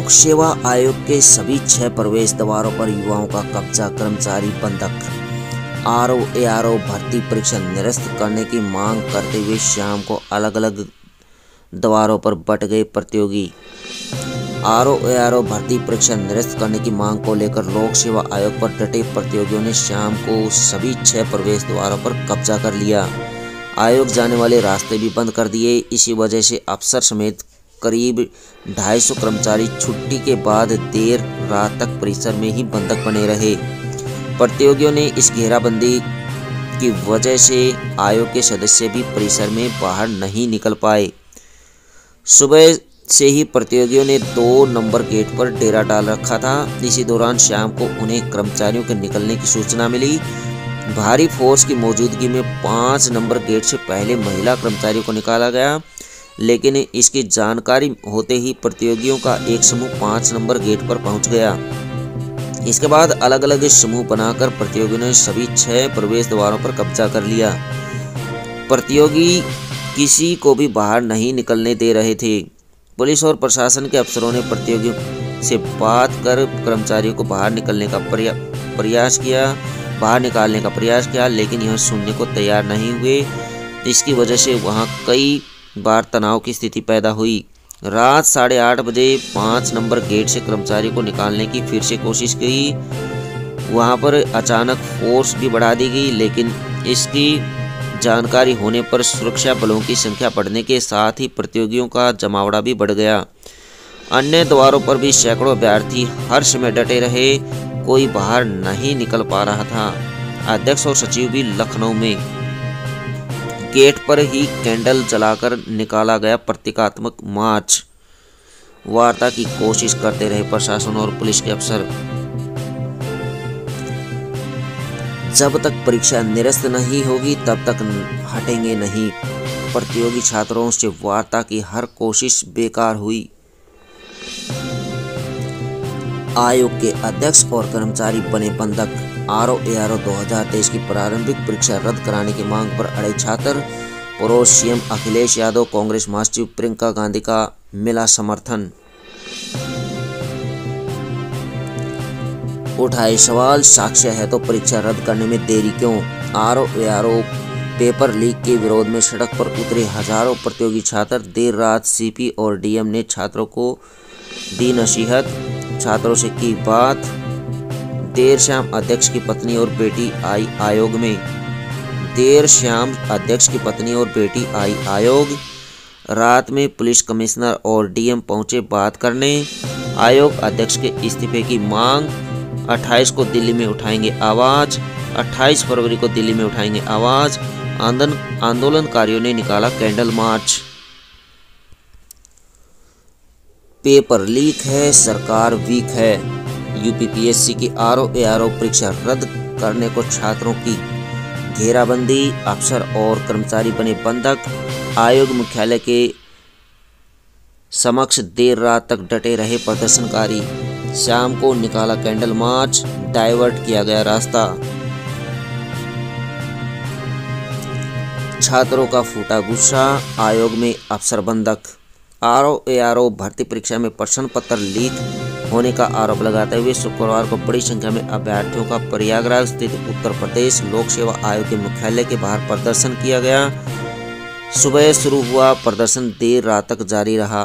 लोक सेवा आयोग के सभी 6 प्रवेश द्वारों पर युवाओं का कब्जा, कर्मचारी बंधक। आरओ एआरओ भर्ती परीक्षा निरस्त करने की मांग करते हुए शाम को अलग अलग द्वारों पर बट गए प्रतियोगी। आरओ एआरओ भर्ती परीक्षा निरस्त करने की मांग को लेकर लोक सेवा आयोग पर डटे प्रतियोगियों ने शाम को सभी 6 प्रवेश द्वारों पर कब्जा कर लिया। आयोग जाने वाले रास्ते भी बंद कर दिए। इसी वजह से अफसर समेत करीब 250 कर्मचारी छुट्टी के बाद देर रात तक परिसर में ही बंधक बने रहे। प्रतियोगियों ने इस घेराबंदी की वजह से आयोग के सदस्य भी परिसर में बाहर नहीं निकल पाए। सुबह से ही प्रतियोगियों ने 2 नंबर गेट पर डेरा डाल रखा था। इसी दौरान शाम को उन्हें कर्मचारियों के निकलने की सूचना मिली। भारी फोर्स की मौजूदगी में 5 नंबर गेट से पहले महिला कर्मचारियों को निकाला गया, लेकिन इसकी जानकारी होते ही प्रतियोगियों का एक समूह 5 नंबर गेट पर पहुंच गया। इसके बाद अलग अलग समूह बनाकर प्रतियोगियों ने सभी 6 प्रवेश द्वारों पर कब्जा कर लिया। प्रतियोगी किसी को भी बाहर नहीं निकलने दे रहे थे। पुलिस और प्रशासन के अफसरों ने प्रतियोगियों से बात कर कर्मचारियों को बाहर निकालने का प्रयास किया, लेकिन यह सुनने को तैयार नहीं हुए। इसकी वजह से वहां कई बार तनाव की स्थिति पैदा हुई। रात 8:30 बजे 5 नंबर गेट से कर्मचारी को निकालने की फिर से कोशिश की। वहां पर अचानक फोर्स भी बढ़ा दी गई, लेकिन इसकी जानकारी होने पर सुरक्षा बलों की संख्या बढ़ने के साथ ही प्रतियोगियों का जमावड़ा भी बढ़ गया। अन्य द्वारों पर भी सैकड़ों अभ्यर्थी हर समय डटे रहे। कोई बाहर नहीं निकल पा रहा था। अध्यक्ष और सचिव भी लखनऊ में गेट पर ही कैंडल जलाकर निकाला गया प्रतीकात्मक मार्च। वार्ता की कोशिश करते रहे प्रशासन और पुलिस के अफसर। जब तक परीक्षा निरस्त नहीं होगी तब तक हटेंगे नहीं। प्रतियोगी छात्रों से वार्ता की हर कोशिश बेकार हुई। आयोग के अध्यक्ष और कर्मचारी बने बंधक। आरओ एआरओ 2023 की प्रारंभिक परीक्षा रद्द कराने की मांग पर अड़े छात्र। पूर्व सीएम अखिलेश यादव, कांग्रेस महासचिव प्रियंका गांधी का मिला समर्थन। उठाए सवाल, साक्ष्य है तो परीक्षा रद्द करने में देरी क्यों? आरओ एआरओ पेपर लीक के विरोध में सड़क पर उतरे हजारों प्रतियोगी छात्र। देर रात सीपी और डीएम ने छात्रों को दी नसीहत, छात्रों से की बात। देर शाम अध्यक्ष की पत्नी और बेटी आई आयोग में। रात में पुलिस कमिश्नर और डीएम पहुंचे बात करने। आयोग अध्यक्ष के इस्तीफे की मांग। 28 को दिल्ली में उठाएंगे आवाज। 28 फरवरी को दिल्ली में उठाएंगे आवाज। आंदोलनकारियों ने निकाला कैंडल मार्च। पेपर लीक है, सरकार वीक है। यूपीपीएससी की आरओ एआरओ परीक्षा रद्द करने को छात्रों की घेराबंदी। अफसर और कर्मचारी बने बंधक। आयोग मुख्यालय के समक्ष देर रात तक डटे रहे प्रदर्शनकारी। शाम को निकाला कैंडल मार्च। डाइवर्ट किया गया रास्ता। छात्रों का फूटा गुस्सा। आयोग में अफसर बंधक। आरओ एआरओ भर्ती परीक्षा में प्रश्न पत्र लीक होने का आरोप लगाते हुए शुक्रवार को बड़ी संख्या में अभ्यर्थियों का प्रयागराज स्थित उत्तर प्रदेश लोक सेवा आयोग के मुख्यालय के बाहर प्रदर्शन किया गया। सुबह शुरू हुआ प्रदर्शन देर रात तक जारी रहा।